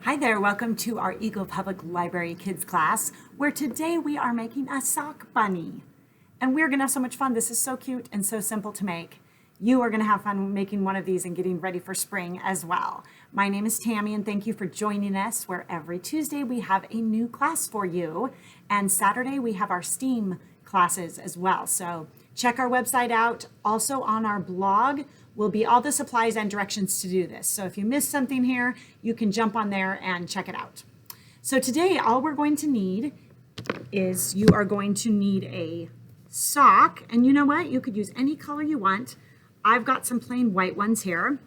Hi there, welcome to our Eagle Public Library Kids class, where today we are making a sock bunny. And we're gonna have so much fun. This is so cute and so simple to make. You are gonna have fun making one of these and getting ready for spring as well. My name is Tammy and thank you for joining us, where every Tuesday we have a new class for you. And Saturday we have our STEAM classes as well. So check our website out. Also on our blog will be all the supplies and directions to do this. So if you missed something here, you can jump on there and check it out. So today, all we're going to need is you are going to need a sock. And you know what? You could use any color you want. I've got some plain white ones here.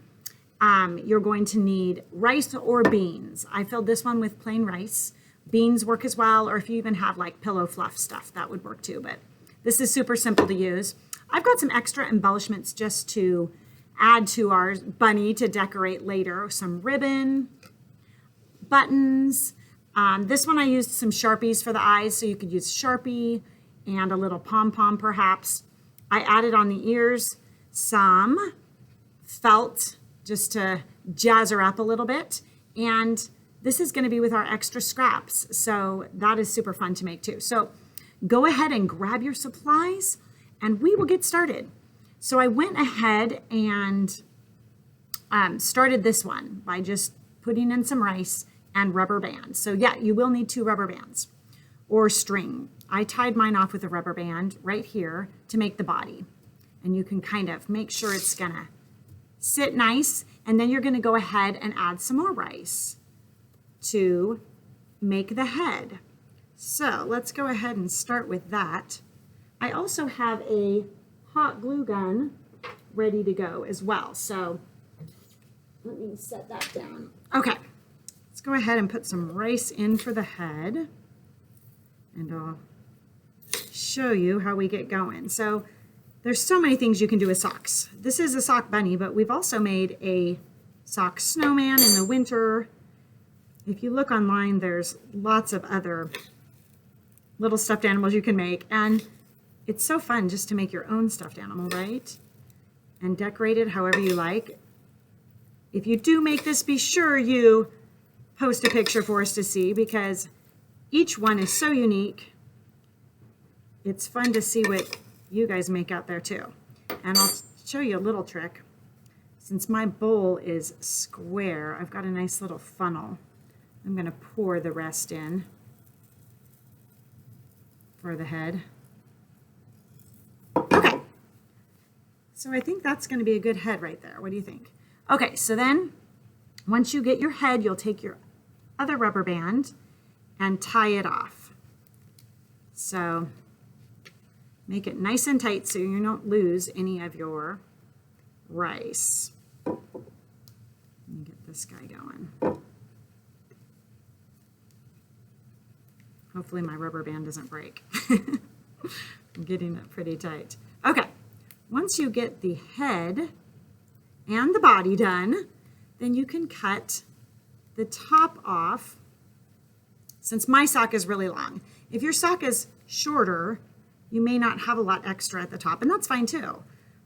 You're going to need rice or beans. I filled this one with plain rice. Beans work as well, or if you even have like pillow fluff stuff, that would work too. But this is super simple to use. I've got some extra embellishments just to add to our bunny to decorate later. Some ribbon, buttons. This one I used some sharpies for the eyes, so you could use Sharpie and a little pom-pom perhaps. I added on the ears some felt just to jazz her up a little bit. And this is going to be with our extra scraps. So that is super fun to make too. So go ahead and grab your supplies and we will get started. So I went ahead and started this one by just putting in some rice and rubber bands. So yeah, you will need 2 rubber bands or string. I tied mine off with a rubber band right here to make the body. And you can kind of make sure it's gonna sit nice. And then you're gonna go ahead and add some more rice to make the head. So let's go ahead and start with that. I also have a hot glue gun ready to go as well. So let me set that down. Okay, let's go ahead and put some rice in for the head and I'll show you how we get going. So there's so many things you can do with socks. This is a sock bunny, but we've also made a sock snowman in the winter. If you look online, there's lots of other little stuffed animals you can make. And it's so fun just to make your own stuffed animal, right? And decorate it however you like. If you do make this, be sure you post a picture for us to see because each one is so unique. It's fun to see what you guys make out there too. And I'll show you a little trick. Since my bowl is square, I've got a nice little funnel. I'm gonna pour the rest in for the head. Okay, so I think that's going to be a good head right there. What do you think? Okay, so then once you get your head, you'll take your other rubber band and tie it off. So make it nice and tight so you don't lose any of your rice. Let me get this guy going. Hopefully my rubber band doesn't break. I'm getting it pretty tight. Okay, once you get the head and the body done, then you can cut the top off. Since my sock is really long, if your sock is shorter, you may not have a lot extra at the top, and that's fine too.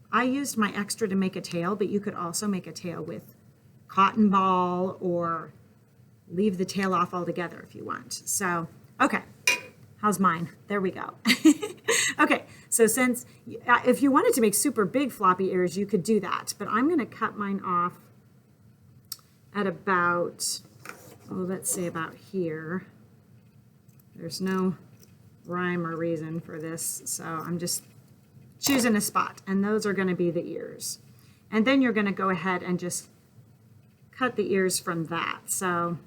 I used my extra to make a tail, but you could also make a tail with cotton ball or leave the tail off altogether if you want. So, okay. How's mine? There we go. Okay, so since, if you wanted to make super big floppy ears, you could do that. But I'm gonna cut mine off at about, oh, let's say about here. There's no rhyme or reason for this, so I'm just choosing a spot. And those are gonna be the ears. And then you're gonna go ahead and just cut the ears from that. So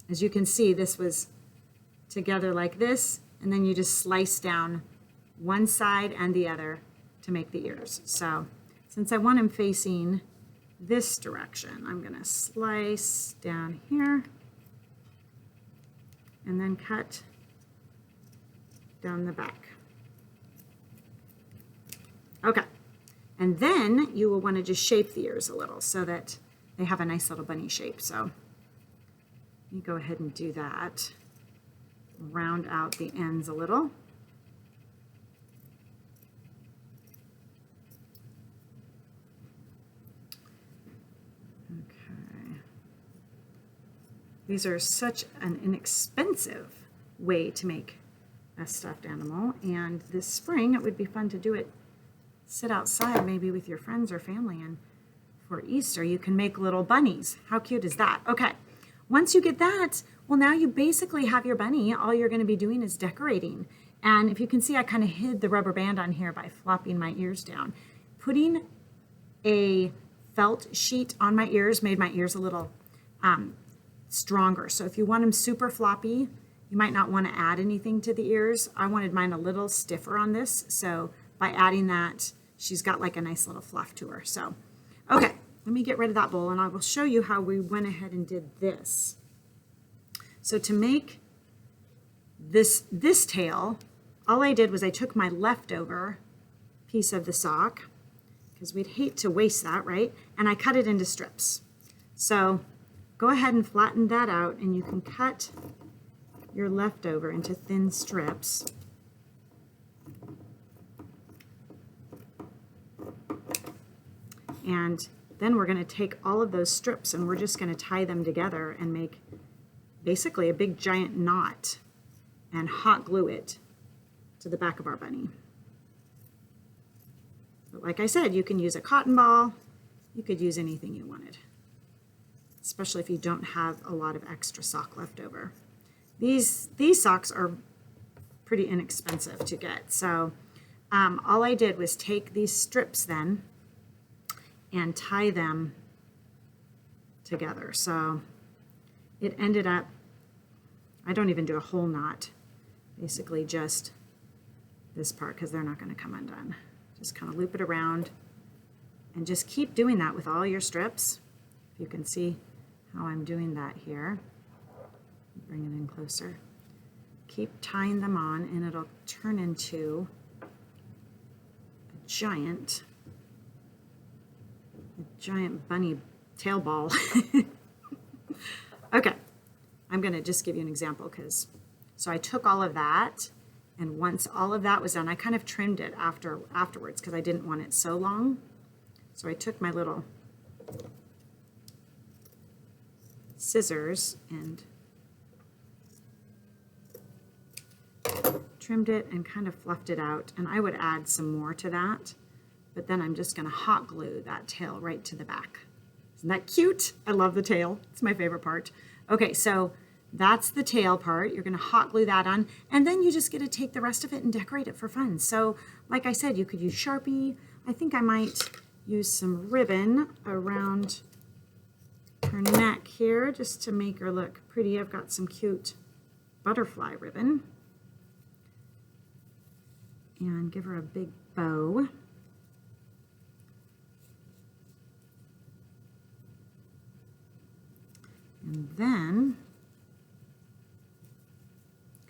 as you can see, this was together like this, and then you just slice down one side and the other to make the ears. So since I want them facing this direction, I'm gonna slice down here and then cut down the back. Okay, and then you will want to just shape the ears a little so that they have a nice little bunny shape. So you go ahead and do that. Round out the ends a little. Okay. These are such an inexpensive way to make a stuffed animal, and this spring it would be fun to do it, sit outside maybe with your friends or family, and for Easter you can make little bunnies. How cute is that? Okay, once you get that, well, now you basically have your bunny. All you're going to be doing is decorating. And if you can see, I kind of hid the rubber band on here by flopping my ears down. Putting a felt sheet on my ears made my ears a little stronger. So if you want them super floppy, you might not want to add anything to the ears. I wanted mine a little stiffer on this, so by adding that, she's got like a nice little fluff to her. So, okay, let me get rid of that bowl and I will show you how we went ahead and did this. So to make this tail, all I did was I took my leftover piece of the sock, because we'd hate to waste that, right? And I cut it into strips. So go ahead and flatten that out, and you can cut your leftover into thin strips. And then we're going to take all of those strips and we're just going to tie them together and make basically a big giant knot and hot glue it to the back of our bunny. But like I said, you can use a cotton ball. You could use anything you wanted, especially if you don't have a lot of extra sock left over. These socks are pretty inexpensive to get. So all I did was take these strips then and tie them together. So it ended up, I don't even do a whole knot, basically just this part, because they're not going to come undone. Just kind of loop it around and just keep doing that with all your strips. If you can see how I'm doing that here. Bring it in closer. Keep tying them on and it'll turn into a giant bunny tail ball. Okay, I'm going to just give you an example, so I took all of that, and once all of that was done, I kind of trimmed it afterwards because I didn't want it so long. So I took my little scissors and trimmed it and kind of fluffed it out, and I would add some more to that, but then I'm just going to hot glue that tail right to the back. Isn't that cute? I love the tail. It's my favorite part. Okay, so that's the tail part. You're going to hot glue that on, and then you just get to take the rest of it and decorate it for fun. So like I said, you could use Sharpie. I think I might use some ribbon around her neck here just to make her look pretty. I've got some cute butterfly ribbon. And give her a big bow. And then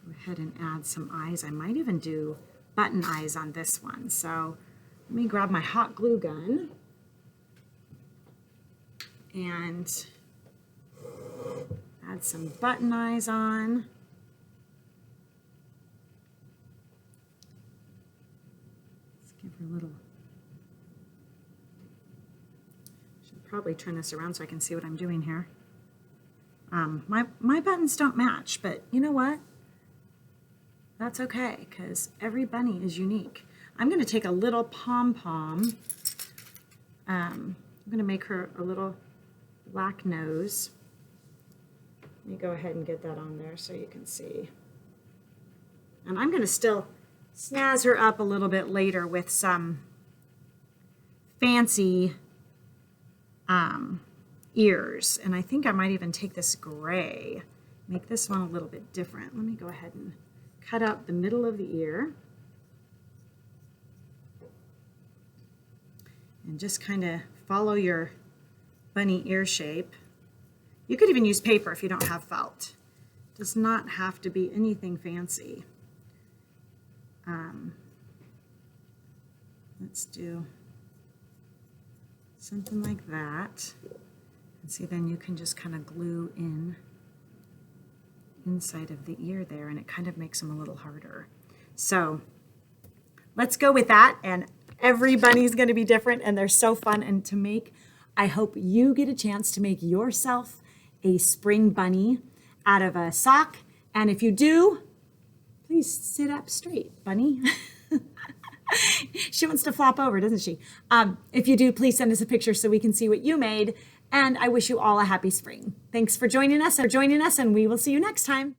go ahead and add some eyes. I might even do button eyes on this one. So let me grab my hot glue gun and add some button eyes on. Give her a little, should probably turn this around so I can see what I'm doing here. My buttons don't match, but you know what? That's okay, because every bunny is unique. I'm going to take a little pom-pom. I'm going to make her a little black nose. Let me go ahead and get that on there so you can see. And I'm going to still snazz her up a little bit later with some fancy ears. And I think I might even take this gray, make this one a little bit different. Let me go ahead and cut out the middle of the ear. And just kind of follow your bunny ear shape. You could even use paper if you don't have felt. It does not have to be anything fancy. Let's do something like that. And see, then you can just kind of glue in inside of the ear there, and it kind of makes them a little harder. So let's go with that, and every bunny's going to be different, and they're so fun and to make. I hope you get a chance to make yourself a spring bunny out of a sock. And if you do, please sit up straight, bunny. She wants to flop over, doesn't she? If you do, please send us a picture so we can see what you made. And I wish you all a happy spring. Thanks for joining us, and we will see you next time.